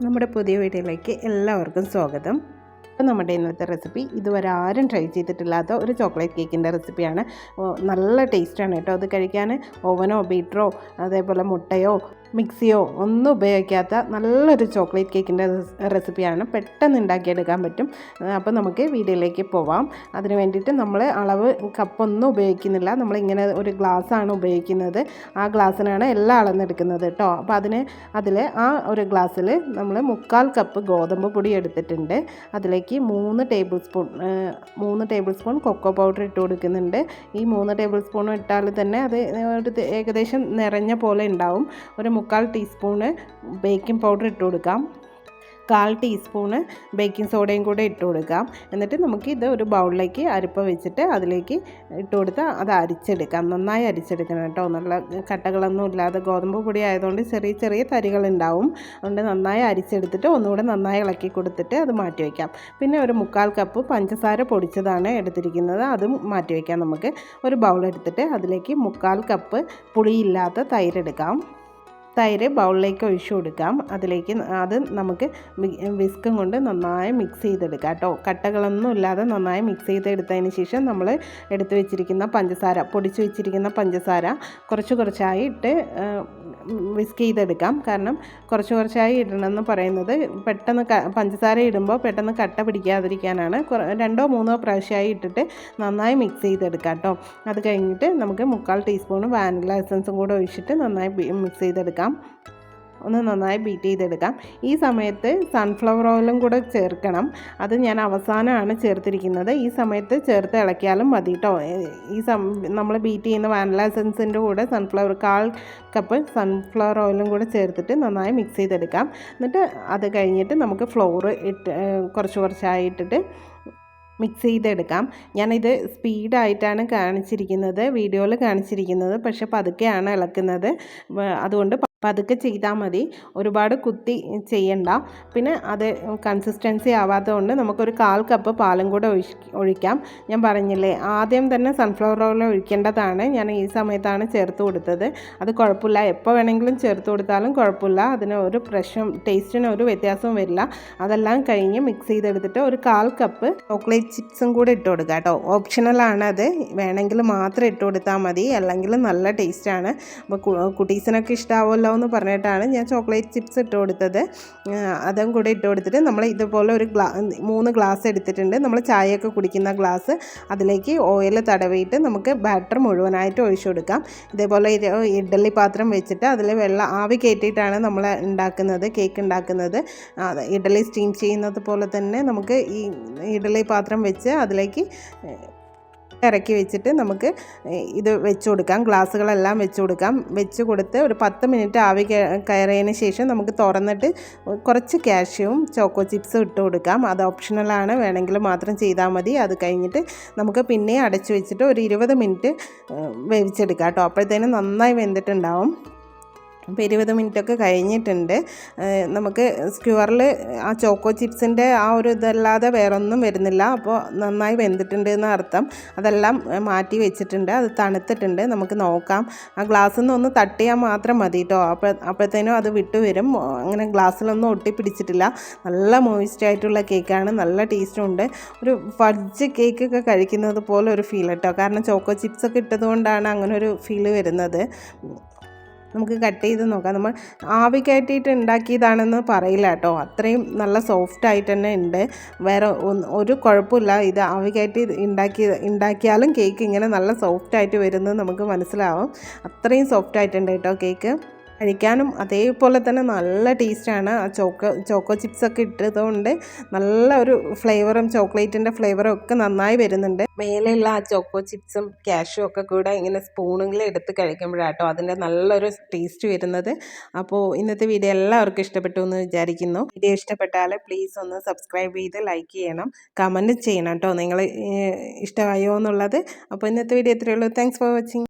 നമ്മുടെ പുതിയ വീഡിയോയിലേക്ക് എല്ലാവർക്കും സ്വാഗതം. അപ്പോൾ നമ്മുടെ ഇന്നത്തെ റെസിപ്പി ഇതുവരെ ആരും ട്രൈ ചെയ്തിട്ടില്ലാത്ത ഒരു ചോക്ലേറ്റ് കേക്കിൻ്റെ റെസിപ്പിയാണ്. നല്ല ടേസ്റ്റാണ് കേട്ടോ. അത് കഴിക്കാൻ ഓവനോ ബീറ്ററോ അതേപോലെ മുട്ടയോ മിക്സിയോ ഒന്നും ഉപയോഗിക്കാത്ത നല്ലൊരു ചോക്ലേറ്റ് കേക്കിൻ്റെ റെസിപ്പിയാണ്. പെട്ടെന്ന് ഉണ്ടാക്കിയെടുക്കാൻ പറ്റും. അപ്പോൾ നമുക്ക് വീഡിയോയിലേക്ക് പോവാം. അതിന് വേണ്ടിയിട്ട് നമ്മൾ അളവ് കപ്പൊന്നും ഉപയോഗിക്കുന്നില്ല. നമ്മളിങ്ങനെ ഒരു ഗ്ലാസ്സാണ് ഉപയോഗിക്കുന്നത്. ആ ഗ്ലാസ്സിനാണ് എല്ലാം അളന്നെടുക്കുന്നത് കേട്ടോ. അപ്പോൾ അതിൽ ആ ഒരു ഗ്ലാസ്സിൽ നമ്മൾ 1/4 കപ്പ് ഗോതമ്പ് പൊടി എടുത്തിട്ടുണ്ട്. അതിലേക്ക് 3 ടേബിൾ സ്പൂൺ കൊക്കോ പൗഡർ ഇട്ട് കൊടുക്കുന്നുണ്ട്. ഈ 3 ടേബിൾ സ്പൂൺ ഇട്ടാൽ തന്നെ അത് ഏകദേശം നിറഞ്ഞ പോലെ ഉണ്ടാവും. ഒരു 1/4 ടീസ്പൂണ് ബേക്കിംഗ് പൗഡർ ഇട്ട് കൊടുക്കാം. 1/4 ടീസ്പൂണ് ബേക്കിംഗ് സോഡയും കൂടെ ഇട്ട് കൊടുക്കാം. എന്നിട്ട് നമുക്ക് ഇത് ഒരു ബൗളിലേക്ക് അരിപ്പ വെച്ചിട്ട് അതിലേക്ക് ഇട്ട് കൊടുത്ത് അത് അരിച്ചെടുക്കാം. നന്നായി അരിച്ചെടുക്കണം കേട്ടോ. നല്ല കട്ടകളൊന്നും ഇല്ലാതെ ഗോതമ്പ് പൊടി ആയതുകൊണ്ട് ചെറിയ ചെറിയ തരികളുണ്ടാവും. അതുകൊണ്ട് നന്നായി അരിച്ചെടുത്തിട്ട് ഒന്നുകൂടെ നന്നായി ഇളക്കി കൊടുത്തിട്ട് അത് മാറ്റി വയ്ക്കാം. പിന്നെ ഒരു 1/4 കപ്പ് പഞ്ചസാര പൊടിച്ചതാണ് എടുത്തിരിക്കുന്നത്. അതും മാറ്റി വയ്ക്കാം. നമുക്ക് ഒരു ബൗൾ എടുത്തിട്ട് അതിലേക്ക് 1/4 കപ്പ് പുളിയില്ലാത്ത തൈരെടുക്കാം. തൈര് ബൗളിലേക്ക് ഒഴിച്ചു കൊടുക്കാം. അതിലേക്ക് അത് നമുക്ക് വിസ്കും കൊണ്ട് നന്നായി മിക്സ് ചെയ്തെടുക്കാം കേട്ടോ. കട്ടകളൊന്നും ഇല്ലാതെ നന്നായി മിക്സ് ചെയ്തെടുത്തതിന് ശേഷം നമ്മൾ എടുത്ത് വെച്ചിരിക്കുന്ന പഞ്ചസാര, പൊടിച്ച് വെച്ചിരിക്കുന്ന പഞ്ചസാര കുറച്ചായി ഇട്ട് വിസ്ക് ചെയ്തെടുക്കാം. കാരണം കുറച്ചായി ഇടണമെന്ന് പറയുന്നത് പെട്ടെന്ന് പഞ്ചസാര ഇടുമ്പോൾ പെട്ടെന്ന് കട്ട പിടിക്കാതിരിക്കാനാണ്. 2-3 പ്രാവശ്യമായി ഇട്ടിട്ട് നന്നായി മിക്സ് ചെയ്തെടുക്കാം കേട്ടോ. അത് കഴിഞ്ഞിട്ട് നമുക്ക് 1/4 ടീസ്പൂൺ വാനില എസൻസും കൂടെ ഒഴിച്ചിട്ട് നന്നായി മിക്സ് ചെയ്തെടുക്കാം. ഒന്ന് നന്നായി ബീറ്റ് ചെയ്തെടുക്കാം. ഈ സമയത്ത് സൺഫ്ലവർ ഓയിലും കൂടെ ചേർക്കണം. അത് ഞാൻ അവസാനമാണ് ചേർത്തിരിക്കുന്നത്. ഈ സമയത്ത് ചേർത്ത് ഇളക്കിയാലും മതി കേട്ടോ. നമ്മൾ ബീറ്റ് ചെയ്യുന്ന വാനില എസൻസിൻ്റെ കൂടെ 1/4 കപ്പ് സൺഫ്ലവർ ഓയിലും കൂടെ ചേർത്തിട്ട് നന്നായി മിക്സ് ചെയ്തെടുക്കാം. എന്നിട്ട് അത് കഴിഞ്ഞിട്ട് നമുക്ക് ഫ്ലോർ കുറച്ചായി ഇട്ടിട്ട് മിക്സ് ചെയ്തെടുക്കാം. ഞാനിത് സ്പീഡായിട്ടാണ് വീഡിയോയിൽ കാണിച്ചിരിക്കുന്നത്. പക്ഷെ പതുക്കെയാണ് ഇളക്കുന്നത്. അതുകൊണ്ട് പതുക്കെ ചെയ്താൽ മതി. ഒരുപാട് കുത്തി ചെയ്യണ്ട. പിന്നെ അത് കൺസിസ്റ്റൻസി ആവാത്തതുകൊണ്ട് നമുക്കൊരു 1/4 കപ്പ് പാലും കൂടെ ഒഴിക്കാം. ഞാൻ പറഞ്ഞില്ലേ, ആദ്യം തന്നെ സൺഫ്ലവർ ഓയിൽ ഒഴിക്കേണ്ടതാണ്. ഞാൻ ഈ സമയത്താണ് ചേർത്ത് കൊടുത്തത്. അത് കുഴപ്പമില്ല, എപ്പോൾ വേണമെങ്കിലും ചേർത്ത് കൊടുത്താലും കുഴപ്പമില്ല. അതിന് ഒരു ടേസ്റ്റിന് ഒരു വ്യത്യാസവും വരില്ല. അതെല്ലാം കഴിഞ്ഞ് മിക്സ് ചെയ്തെടുത്തിട്ട് ഒരു 1/4 കപ്പ് ചോക്ലേറ്റ് ചിപ്സും കൂടെ ഇട്ട് കൊടുക്കുക കേട്ടോ. ഓപ്ഷണലാണ്. അത് വേണമെങ്കിൽ മാത്രം ഇട്ട് കൊടുത്താൽ മതി. അല്ലെങ്കിൽ നല്ല ടേസ്റ്റാണ്. അപ്പോൾ കുട്ടീസിനൊക്കെ ഇഷ്ടമാവുമല്ലോ എന്ന് പറഞ്ഞിട്ടാണ് ഞാൻ ചോക്ലേറ്റ് ചിപ്സ് ഇട്ട് കൊടുത്തത്. അതും കൂടെ ഇട്ട് കൊടുത്തിട്ട് നമ്മൾ ഇതുപോലെ ഒരു 3 ഗ്ലാസ് എടുത്തിട്ടുണ്ട്. നമ്മൾ ചായയൊക്കെ കുടിക്കുന്ന ഗ്ലാസ്. അതിലേക്ക് ഓയിൽ തടവിയിട്ട് നമുക്ക് ബാറ്റർ മുഴുവനായിട്ട് ഒഴിച്ചു കൊടുക്കാം. ഇതേപോലെ ഇഡ്ഡലി പാത്രം വെച്ചിട്ട് അതിൽ ആവി കയറ്റിയിട്ടാണ് നമ്മൾ കേക്ക് ഉണ്ടാക്കുന്നത്. ഇഡ്ഡലി സ്റ്റീം ചെയ്യുന്നത് പോലെ തന്നെ നമുക്ക് ഈ ഇഡ്ഡലി പാത്രം വെച്ച് അതിലേക്ക് ഇറക്കി വെച്ചിട്ട് നമുക്ക് ഇത് വെച്ച് കൊടുക്കാം. ഗ്ലാസ്സുകളെല്ലാം വെച്ച് കൊടുത്ത് ഒരു 10 മിനിറ്റ് ആവി കയറിയതിന് ശേഷം നമുക്ക് തുറന്നിട്ട് കുറച്ച് കാഷ്യൂവും ചോക്കോ ചിപ്സും ഇട്ട് കൊടുക്കാം. അത് ഓപ്ഷണലാണ്, വേണമെങ്കിൽ മാത്രം ചെയ്താൽ മതി. അത് കഴിഞ്ഞിട്ട് നമുക്ക് പിന്നെ അടച്ചു വെച്ചിട്ട് ഒരു 20 മിനിറ്റ് വേവിച്ചെടുക്കാം കേട്ടോ. അപ്പോഴത്തേനും നന്നായി വെന്തിട്ടുണ്ടാവും. അപ്പോൾ 20 മിനിറ്റൊക്കെ കഴിഞ്ഞിട്ടുണ്ട്. നമുക്ക് സ്ക്യൂറിൽ ആ ചോക്കോ ചിപ്സിൻ്റെ ആ ഒരു ഇതല്ലാതെ വേറൊന്നും വരുന്നില്ല. അപ്പോൾ നന്നായി വെന്തിട്ടുണ്ട് എന്ന് അർത്ഥം. അതെല്ലാം മാറ്റി വെച്ചിട്ടുണ്ട്. അത് തണുത്തിട്ടുണ്ട്. നമുക്ക് നോക്കാം. ആ ഗ്ലാസ്സിൽ നിന്ന് ഒന്ന് തട്ടിയാൽ മാത്രം മതി കേട്ടോ. അപ്പോഴത്തേനും അത് വിട്ടു വരും. അങ്ങനെ ഗ്ലാസ്സിലൊന്നും ഒട്ടിപ്പിടിച്ചിട്ടില്ല. നല്ല മോയിസ്റ്റ് ആയിട്ടുള്ള കേക്കാണ്. നല്ല ടേസ്റ്റും ഉണ്ട്. ഒരു ഫഡ്ജ് കേക്കൊക്കെ കഴിക്കുന്നത് പോലെ ഒരു ഫീൽ കേട്ടോ. കാരണം ചോക്കോ ചിപ്സൊക്കെ ഇട്ടതുകൊണ്ടാണ് അങ്ങനെ ഒരു ഫീല് വരുന്നത്. നമുക്ക് കട്ട് ചെയ്ത് നോക്കാം. നമ്മൾ ആവി കയറ്റിയിട്ട് ഉണ്ടാക്കിയതാണെന്ന് പറയില്ല കേട്ടോ. അത്രയും നല്ല സോഫ്റ്റ് ആയിട്ട് തന്നെ ഉണ്ട്. വേറെ ഒരു കുഴപ്പമില്ല. ഇത് ആവി കയറ്റി ഉണ്ടാക്കിയാലും കേക്ക് ഇങ്ങനെ നല്ല സോഫ്റ്റ് ആയിട്ട് വരുന്നത് നമുക്ക് മനസ്സിലാവും. അത്രയും സോഫ്റ്റ് ആയിട്ടുണ്ട് കേട്ടോ കേക്ക്. കഴിക്കാനും അതേപോലെ തന്നെ നല്ല ടേസ്റ്റാണ്. ആ ചോക്കോ ചിപ്സൊക്കെ ഇട്ടതുകൊണ്ട് നല്ല ഒരു ഫ്ലേവറും ചോക്ലേറ്റിൻ്റെ ഫ്ലേവറും ഒക്കെ നന്നായി വരുന്നുണ്ട്. മേലെയുള്ള ആ ചോക്കോ ചിപ്സും കാഷ്യും ഒക്കെ കൂടെ ഇങ്ങനെ സ്പൂണിൽ എടുത്ത് കഴിക്കുമ്പോഴാട്ടോ അതിൻ്റെ നല്ലൊരു ടേസ്റ്റ് വരുന്നത്. അപ്പോൾ ഇന്നത്തെ വീഡിയോ എല്ലാവർക്കും ഇഷ്ടപ്പെട്ടു എന്ന് വിചാരിക്കുന്നു. വീഡിയോ ഇഷ്ടപ്പെട്ടാൽ പ്ലീസ് ഒന്ന് സബ്സ്ക്രൈബ് ചെയ്ത് ലൈക്ക് ചെയ്യണം, കമൻറ്റ് ചെയ്യണം കേട്ടോ നിങ്ങൾ ഇഷ്ടമായോ എന്നുള്ളത്. അപ്പോൾ ഇന്നത്തെ വീഡിയോ ഇത്രയേ ഉള്ളൂ. Thanks for watching.